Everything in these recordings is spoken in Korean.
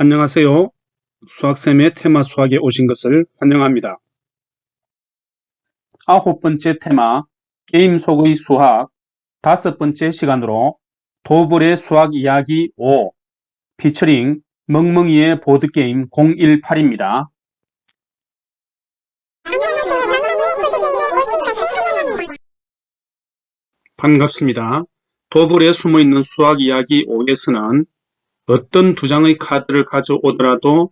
안녕하세요. 수학쌤의 테마 수학에 오신 것을 환영합니다. 9번째 테마 게임 속의 수학 5번째 시간으로 도블의 수학 이야기 5 피처링 멍멍이의 보드게임 018입니다. 반갑습니다. 도블에 숨어있는 수학 이야기 5에서는 어떤 두 장의 카드를 가져오더라도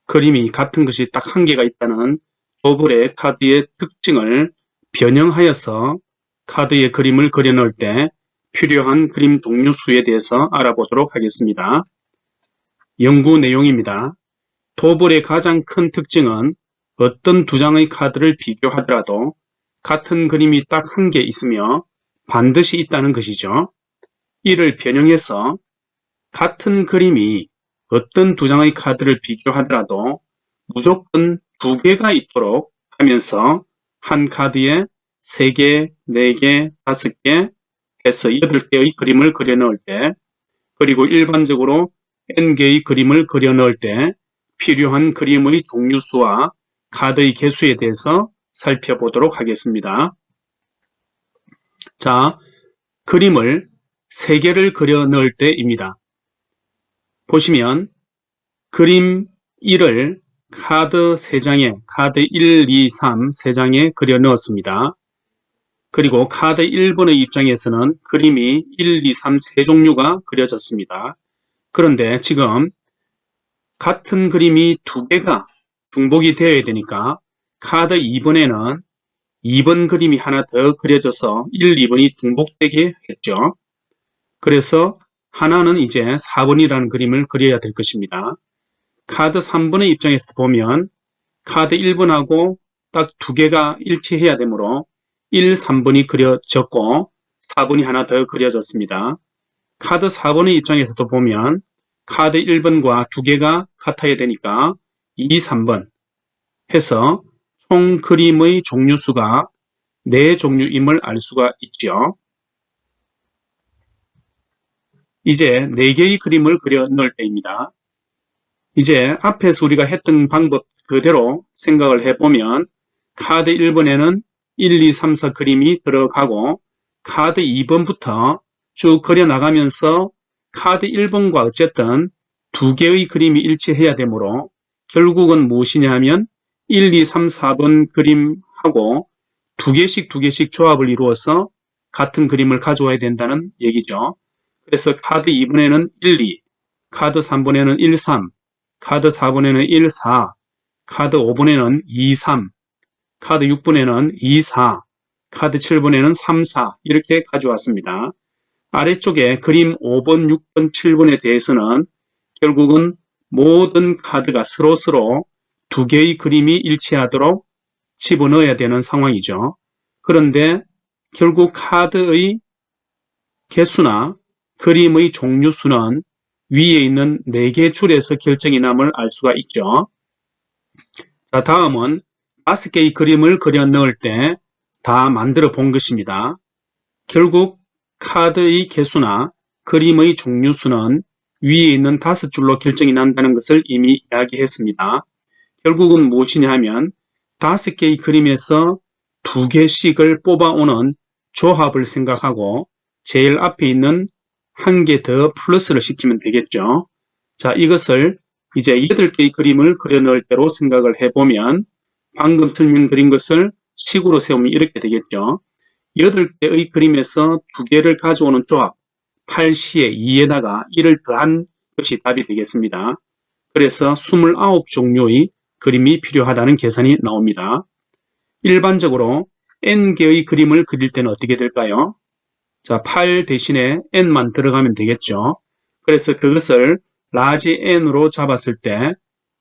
그림이 같은 것이 딱 한 개가 있다는 도블의 카드의 특징을 변형하여서 카드의 그림을 그려넣을 때 필요한 그림 종류 수에 대해서 알아보도록 하겠습니다. 연구 내용입니다. 도블의 가장 큰 특징은 어떤 두 장의 카드를 비교하더라도 같은 그림이 딱 한 개 있으며 반드시 있다는 것이죠. 이를 변형해서 같은 그림이 어떤 두 장의 카드를 비교하더라도 무조건 두 개가 있도록 하면서 한 카드에 3개, 4개, 5개 해서 8개의 그림을 그려 넣을 때, 그리고 일반적으로 n개의 그림을 그려 넣을 때 필요한 그림의 종류수와 카드의 개수에 대해서 살펴보도록 하겠습니다. 자, 그림을 3개를 그려 넣을 때입니다. 보시면 그림 1을 카드 3장에 카드 1, 2, 3 3장에 그려 넣었습니다. 그리고 카드 1번의 입장에서는 그림이 1, 2, 3 3종류가 그려졌습니다. 그런데 지금 같은 그림이 두 개가 중복이 되어야 되니까 카드 2번에는 2번 그림이 하나 더 그려져서 1, 2번이 중복되게 했죠. 그래서 하나는 이제 4번이라는 그림을 그려야 될 것입니다. 카드 3번의 입장에서 보면 카드 1번하고 딱 두 개가 일치해야 되므로 1, 3번이 그려졌고 4번이 하나 더 그려졌습니다. 카드 4번의 입장에서도 보면 카드 1번과 두 개가 같아야 되니까 2, 3번 해서 총 그림의 종류수가 4종류임을 알 수가 있죠. 이제 4개의 그림을 그려 넣을 때입니다. 이제 앞에서 우리가 했던 방법 그대로 생각을 해보면 카드 1번에는 1, 2, 3, 4 그림이 들어가고 카드 2번부터 쭉 그려나가면서 카드 1번과 어쨌든 두 개의 그림이 일치해야 되므로 결국은 무엇이냐 하면 1, 2, 3, 4번 그림하고 두 개씩 조합을 이루어서 같은 그림을 가져와야 된다는 얘기죠. 그래서 카드 2번에는 1, 2, 카드 3번에는 1, 3, 카드 4번에는 1, 4, 카드 5번에는 2, 3, 카드 6번에는 2, 4, 카드 7번에는 3, 4 이렇게 가져왔습니다. 아래쪽에 그림 5번, 6번, 7번에 대해서는 결국은 모든 카드가 서로 두 개의 그림이 일치하도록 집어넣어야 되는 상황이죠. 그런데 결국 카드의 개수나 그림의 종류수는 위에 있는 4개 줄에서 결정이 남을 알 수가 있죠. 자, 다음은 5개의 그림을 그려 넣을 때 다 만들어 본 것입니다. 결국 카드의 개수나 그림의 종류수는 위에 있는 5줄로 결정이 난다는 것을 이미 이야기했습니다. 결국은 무엇이냐 하면 5개의 그림에서 2개씩을 뽑아오는 조합을 생각하고 제일 앞에 있는 한 개 더 플러스를 시키면 되겠죠. 자, 이것을 이제 8개의 그림을 그려 넣을 때로 생각을 해보면 방금 설명드린 것을 식으로 세우면 이렇게 되겠죠. 8개의 그림에서 2개를 가져오는 조합 8C에 2에다가 1을 더한 것이 답이 되겠습니다. 그래서 29종류의 그림이 필요하다는 계산이 나옵니다. 일반적으로 N개의 그림을 그릴 때는 어떻게 될까요? 자, 8 대신에 n만 들어가면 되겠죠. 그래서 그것을 라지 n으로 잡았을 때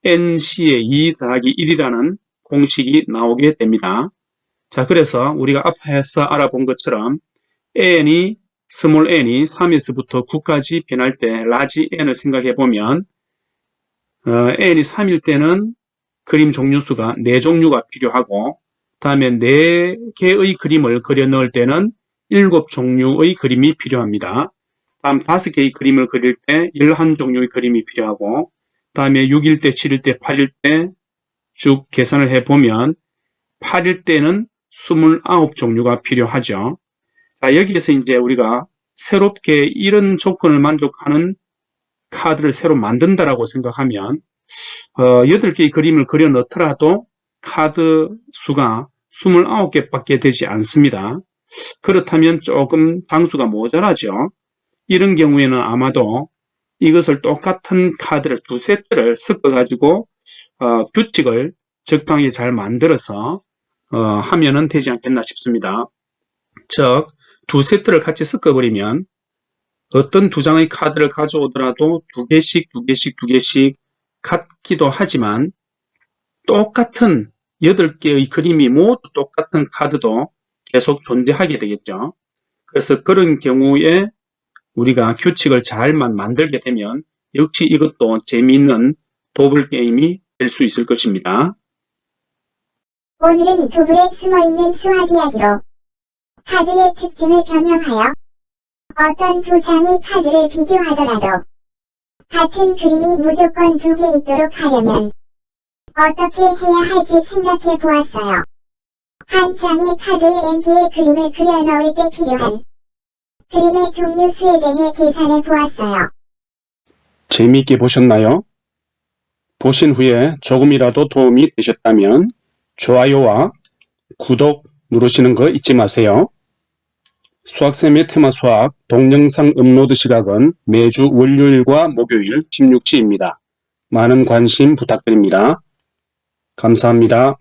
nc의 2 더하기 1이라는 공식이 나오게 됩니다. 자, 그래서 우리가 앞에서 알아본 것처럼 n이 스몰 n이 3에서부터 9까지 변할 때 라지 n을 생각해 보면 n이 3일 때는 그림 종류수가 4종류가 필요하고 다음에 4개의 그림을 그려 넣을 때는 7종류의 그림이 필요합니다. 다음 5개의 그림을 그릴 때 11종류의 그림이 필요하고 다음에 6일 때, 7일 때, 8일 때 쭉 계산을 해보면 8일 때는 29종류가 필요하죠. 자, 여기에서 이제 우리가 새롭게 이런 조건을 만족하는 카드를 새로 만든다라고 생각하면 8개의 그림을 그려 넣더라도 카드 수가 29개밖에 되지 않습니다. 그렇다면 조금 장수가 모자라죠. 이런 경우에는 아마도 이것을 똑같은 카드를 두 세트를 섞어 가지고 규칙을 적당히 잘 만들어서 하면은 되지 않겠나 싶습니다. 즉, 두 세트를 같이 섞어버리면 어떤 두 장의 카드를 가져오더라도 두 개씩 같기도 하지만 똑같은 8개의 그림이 모두 똑같은 카드도 계속 존재하게 되겠죠. 그래서 그런 경우에 우리가 규칙을 잘만 만들게 되면 역시 이것도 재미있는 도블 게임이 될 수 있을 것입니다. 오늘은 도블에 숨어있는 수학 이야기로 카드의 특징을 변형하여 어떤 두 장의 카드를 비교하더라도 같은 그림이 무조건 두 개 있도록 하려면 어떻게 해야 할지 생각해 보았어요. 한 장의 카드에 n개의 그림을 그려 넣을 때 필요한 그림의 종류 수에 대해 계산해 보았어요. 재미있게 보셨나요? 보신 후에 조금이라도 도움이 되셨다면 좋아요와 구독 누르시는 거 잊지 마세요. 수학쌤의 테마 수학 동영상 업로드 시각은 매주 월요일과 목요일 16시입니다. 많은 관심 부탁드립니다. 감사합니다.